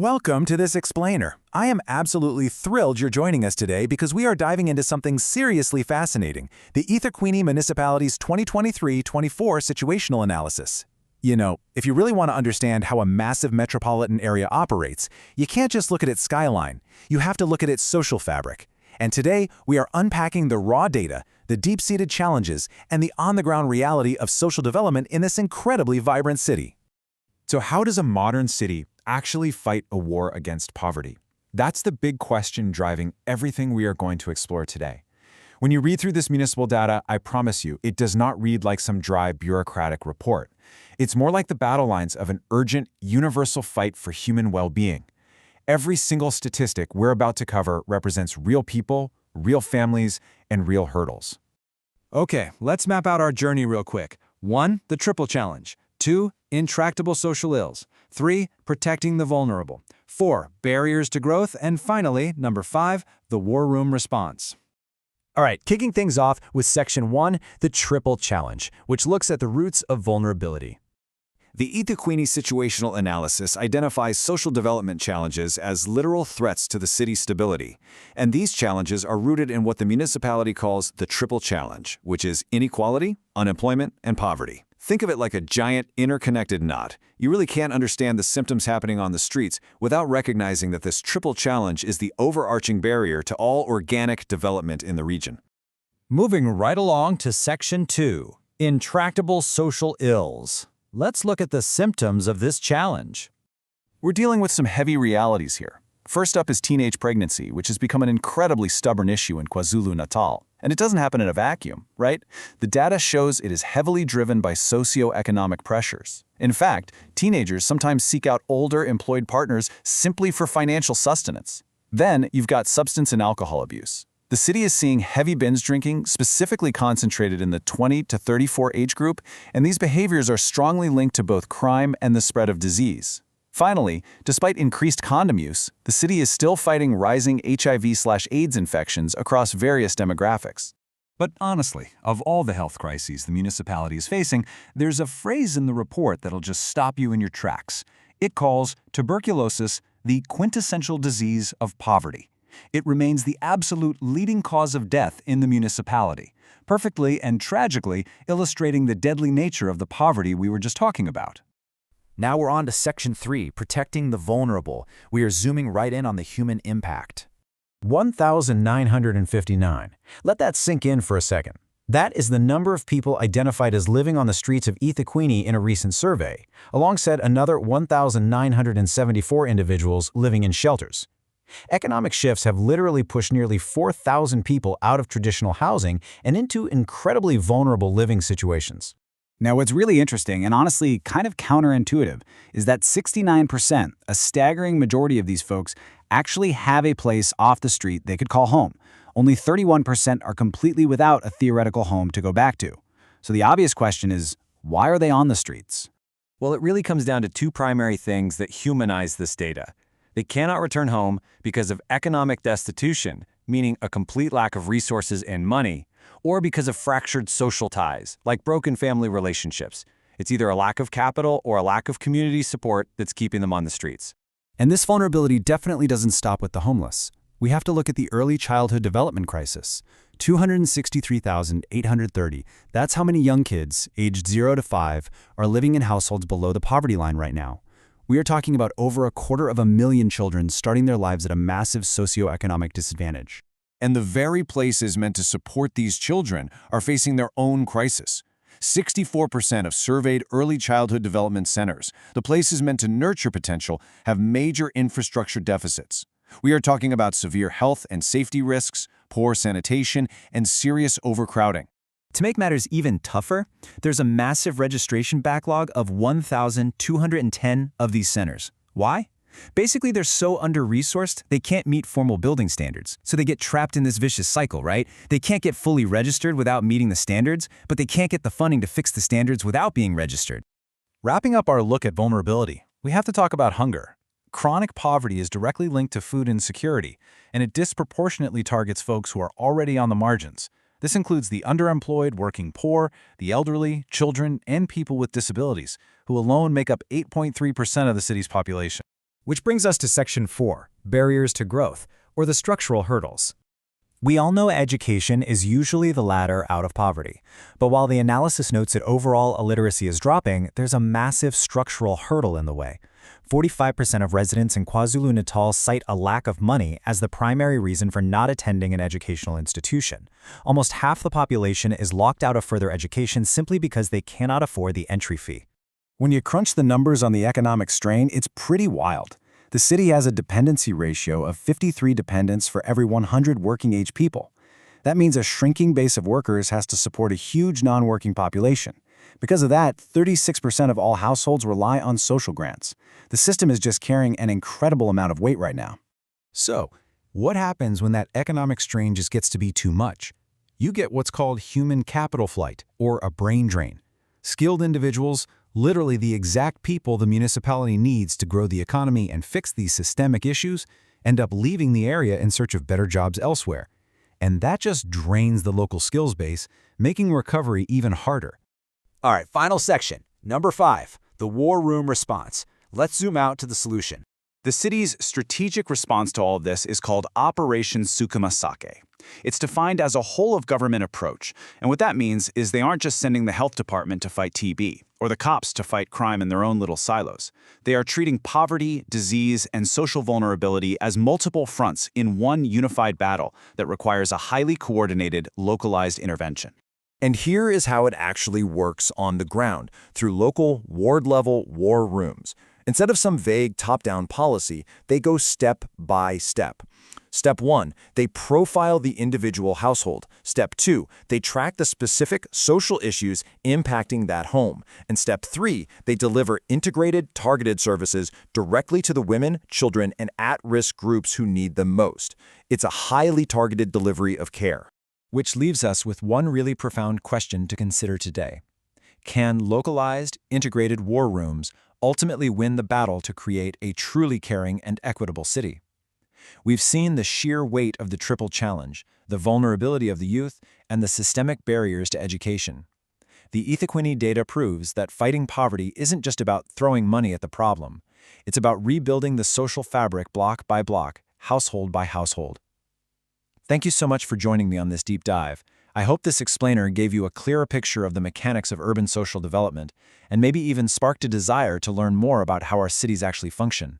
Welcome to this explainer. I am absolutely thrilled you're joining us today because we are diving into something seriously fascinating, the eThekwini's Municipality's 2023-24 situational analysis. You know, if you really want to understand how a massive metropolitan area operates, you can't just look at its skyline. You have to look at its social fabric. And today, we are unpacking the raw data, the deep-seated challenges, and the on-the-ground reality of social development in this incredibly vibrant city. So how does a modern city actually fight a war against poverty? That's the big question driving everything we are going to explore today. When you read through this municipal data, I promise you, it does not read like some dry bureaucratic report. It's more like the battle lines of an urgent, universal fight for human well-being. Every single statistic we're about to cover represents real people, real families, and real hurdles. Okay, let's map out our journey real quick. 1. The triple challenge. 2. Intractable social ills. 3. Protecting the vulnerable. 4. Barriers to growth. And finally, number 5, the war room response. All right, kicking things off with Section 1, the triple challenge, which looks at the roots of vulnerability. The eThekwini's situational analysis identifies social development challenges as literal threats to the city's stability, and these challenges are rooted in what the municipality calls the triple challenge, which is inequality, unemployment, and poverty. Think of it like a giant, interconnected knot. You really can't understand the symptoms happening on the streets without recognizing that this triple challenge is the overarching barrier to all organic development in the region. Moving right along to Section 2, intractable social ills. Let's look at the symptoms of this challenge. We're dealing with some heavy realities here. First up is teenage pregnancy, which has become an incredibly stubborn issue in KwaZulu-Natal. And it doesn't happen in a vacuum, right? The data shows it is heavily driven by socioeconomic pressures. In fact, teenagers sometimes seek out older, employed partners simply for financial sustenance. Then you've got substance and alcohol abuse. The city is seeing heavy binge drinking, specifically concentrated in the 20 to 34 age group, and these behaviors are strongly linked to both crime and the spread of disease. Finally, despite increased condom use, the city is still fighting rising HIV/AIDS infections across various demographics. But honestly, of all the health crises the municipality is facing, there's a phrase in the report that'll just stop you in your tracks. It calls tuberculosis the quintessential disease of poverty. It remains the absolute leading cause of death in the municipality, perfectly and tragically illustrating the deadly nature of the poverty we were just talking about. Now we're on to Section 3, protecting the vulnerable. We are zooming right in on the human impact. 1,959. Let that sink in for a second. That is the number of people identified as living on the streets of eThekwini in a recent survey, alongside another 1,974 individuals living in shelters. Economic shifts have literally pushed nearly 4,000 people out of traditional housing and into incredibly vulnerable living situations. Now, what's really interesting and honestly kind of counterintuitive is that 69%, a staggering majority of these folks, actually have a place off the street they could call home. Only 31% are completely without a theoretical home to go back to. So the obvious question is, why are they on the streets? Well, it really comes down to two primary things that humanize this data. They cannot return home because of economic destitution, meaning a complete lack of resources and money, or because of fractured social ties, like broken family relationships. It's either a lack of capital or a lack of community support that's keeping them on the streets. And this vulnerability definitely doesn't stop with the homeless. We have to look at the early childhood development crisis. 263,830. That's how many young kids, aged 0 to 5, are living in households below the poverty line right now. We are talking about over 250,000 children starting their lives at a massive socioeconomic disadvantage. And the very places meant to support these children are facing their own crisis. 64% of surveyed early childhood development centers, the places meant to nurture potential, have major infrastructure deficits. We are talking about severe health and safety risks, poor sanitation, and serious overcrowding. To make matters even tougher, there's a massive registration backlog of 1,210 of these centers. Why? Basically, they're so under-resourced, they can't meet formal building standards. So they get trapped in this vicious cycle, right? They can't get fully registered without meeting the standards, but they can't get the funding to fix the standards without being registered. Wrapping up our look at vulnerability, we have to talk about hunger. Chronic poverty is directly linked to food insecurity, and it disproportionately targets folks who are already on the margins. This includes the underemployed, working poor, the elderly, children, and people with disabilities, who alone make up 8.3% of the city's population. Which brings us to Section 4, barriers to growth, or the structural hurdles. We all know education is usually the ladder out of poverty. But while the analysis notes that overall illiteracy is dropping, there's a massive structural hurdle in the way. 45% of residents in KwaZulu-Natal cite a lack of money as the primary reason for not attending an educational institution. Almost half the population is locked out of further education simply because they cannot afford the entry fee. When you crunch the numbers on the economic strain, it's pretty wild. The city has a dependency ratio of 53 dependents for every 100 working-age people. That means a shrinking base of workers has to support a huge non-working population. Because of that, 36% of all households rely on social grants. The system is just carrying an incredible amount of weight right now. So, what happens when that economic strain just gets to be too much? You get what's called human capital flight, or a brain drain. Skilled individuals, literally the exact people the municipality needs to grow the economy and fix these systemic issues, end up leaving the area in search of better jobs elsewhere. And that just drains the local skills base, making recovery even harder. All right, final section. Number 5, the war room response. Let's zoom out to the solution. The city's strategic response to all of this is called Operation Sukuma Sakhe. It's defined as a whole-of-government approach, and what that means is they aren't just sending the health department to fight TB, or the cops to fight crime in their own little silos. They are treating poverty, disease, and social vulnerability as multiple fronts in one unified battle that requires a highly coordinated, localized intervention. And here is how it actually works on the ground, through local, ward-level war rooms. Instead of some vague top-down policy, they go step by step. Step 1, they profile the individual household. Step 2, they track the specific social issues impacting that home. And Step 3, they deliver integrated, targeted services directly to the women, children, and at-risk groups who need them most. It's a highly targeted delivery of care. Which leaves us with one really profound question to consider today. Can localized, integrated war rooms ultimately win the battle to create a truly caring and equitable city? We've seen the sheer weight of the triple challenge, the vulnerability of the youth, and the systemic barriers to education. The eThekwini's data proves that fighting poverty isn't just about throwing money at the problem. It's about rebuilding the social fabric block by block, household by household. Thank you so much for joining me on this deep dive. I hope this explainer gave you a clearer picture of the mechanics of urban social development, and maybe even sparked a desire to learn more about how our cities actually function.